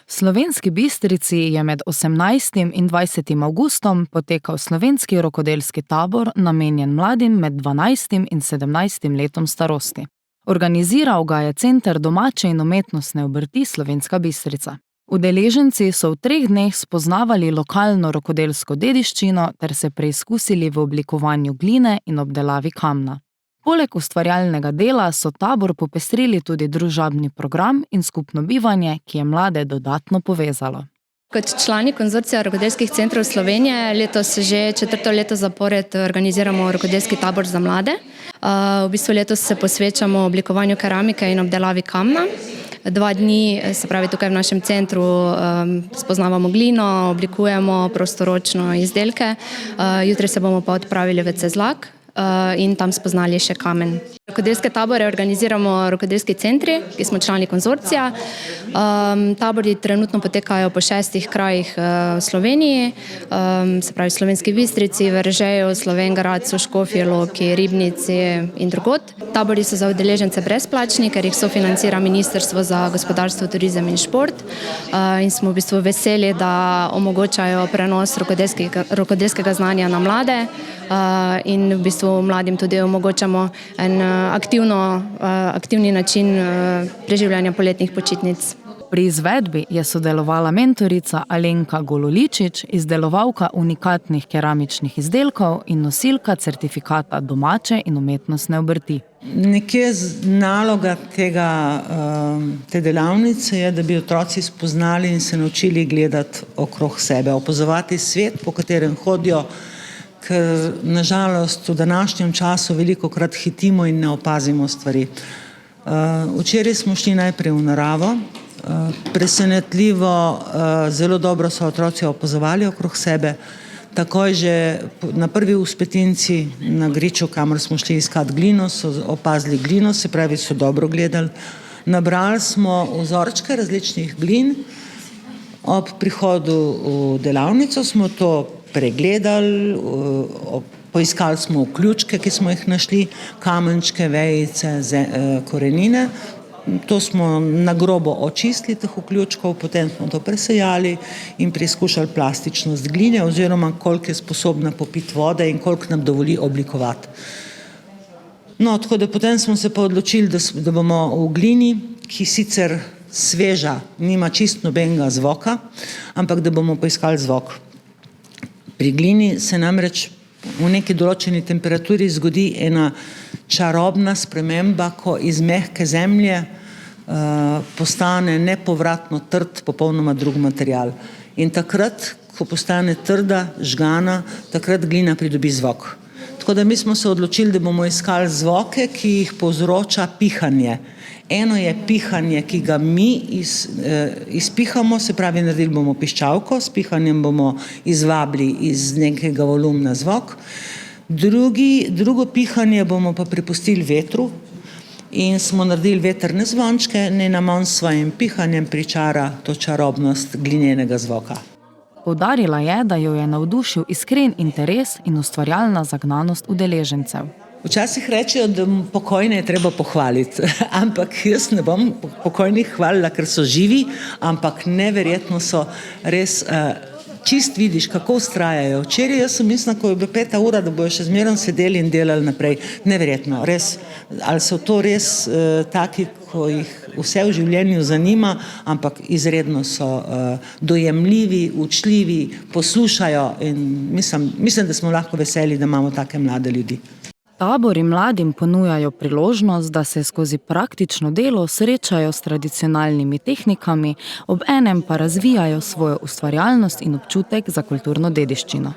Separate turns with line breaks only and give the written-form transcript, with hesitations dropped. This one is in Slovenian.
V Slovenski Bistrici je med 18. in 20. avgustom potekal slovenski rokodelski tabor, namenjen mladim med 12. in 17. letom starosti. Organiziral ga je Center domače in umetnostne obrti Slovenska Bistrica. Udeleženci so v 3 dneh spoznavali lokalno rokodelsko dediščino ter se preizkusili v oblikovanju gline in obdelavi kamna. Poleg ustvarjalnega dela so tabor popestrili tudi družabni program in skupno bivanje, ki je mlade dodatno povezalo.
Kot člani konzorcija rokodelskih centrov Slovenije letos že 4. leto zapored organiziramo rokodelski tabor za mlade. V bistvu letos se posvečamo oblikovanju keramike in obdelavi kamna. 2 dni, se pravi tukaj v našem centru, spoznavamo glino, oblikujemo prostoročno izdelke. Jutri se bomo pa odpravili v Cezlak in tam spoznali še kamen. Rokodelske tabore organiziramo rokodelski centri, ki smo člani konzorcija. Tabori trenutno potekajo po 6 krajih v Sloveniji, se pravi Slovenski Bistrici, Veržeju, Slovenj Gradcu, Škofji Loki, Ribnici in drugod. Tabori so za udeležence brezplačni, ker jih sofinancira Ministrstvo za gospodarstvo, turizem in šport. In smo v bistvu veseli, da omogočajo prenos rokodelskega znanja na mlade in v bistvu mladim tudi omogočamo en aktivni način preživljanja poletnih počitnic.
Pri izvedbi je sodelovala mentorica Alenka Gololičič, izdelovalka unikatnih keramičnih izdelkov in nosilka certifikata domače in umetnostne obrti.
Nekje naloga te delavnice je, da bi otroci spoznali in se naučili gledati okrog sebe, opazovati svet, po katerem hodijo, ker nažalost v današnjem času velikokrat hitimo in ne opazimo stvari. Včeraj smo šli najprej v naravo, presenetljivo, zelo dobro so otroci opazovali okrog sebe. Takoj že na prvi vzpetinci na griču, kamor smo šli iskat glino, so opazili glino, se pravi so dobro gledali. Nabrali smo vzorčke različnih glin. Ob prihodu v delavnico smo to pregledali, poiskali smo vključke, ki smo jih našli, kamenčke, vejice, korenine. To smo na grobo očistili teh vključkov, potem smo to presejali in preizkušali plastičnost gline oziroma koliko je sposobna popiti vode in koliko nam dovoli oblikovati. No, tako da potem smo se pa odločili, da bomo v glini, ki sicer sveža, nima čisto nobenega zvoka, ampak da bomo poiskali zvok. Pri glini se namreč v neki določeni temperaturi zgodi ena čarobna sprememba, ko iz mehke zemlje postane nepovratno trd, popolnoma drug material. In takrat, ko postane trda, žgana, takrat glina pridobi zvok. Tako da mi smo se odločili, da bomo iskali zvoke, ki jih povzroča pihanje. Eno je pihanje, ki ga mi izpihamo, se pravi, naredili bomo piščalko, s pihanjem bomo izvabili iz nekega volumna zvok. Drugo pihanje bomo pa prepustili vetru in smo naredili vetrne zvončke, naj nam on s svojim pihanjem pričara to čarobnost glinenega zvoka.
Poudarila je, da jo je navdušil iskren interes in ustvarjalna zagnanost udeležencev.
Včasih rečejo, da pokojne je treba pohvaliti, ampak jaz ne bom pokojnih hvalila, ker so živi, ampak neverjetno so res, čist vidiš, kako vztrajajo. Včeraj jaz sem mislila, ko je bila 5. ura, da bojo še zmeraj sedeli in delali naprej. Neverjetno, res. Ali so to res taki, ko jih vse v življenju zanima, ampak izredno so dojemljivi, učljivi, poslušajo in mislim, da smo lahko veseli, da imamo take mlade ljudi.
Tabori mladim ponujajo priložnost, da se skozi praktično delo srečajo s tradicionalnimi tehnikami, ob enem pa razvijajo svojo ustvarjalnost in občutek za kulturno dediščino.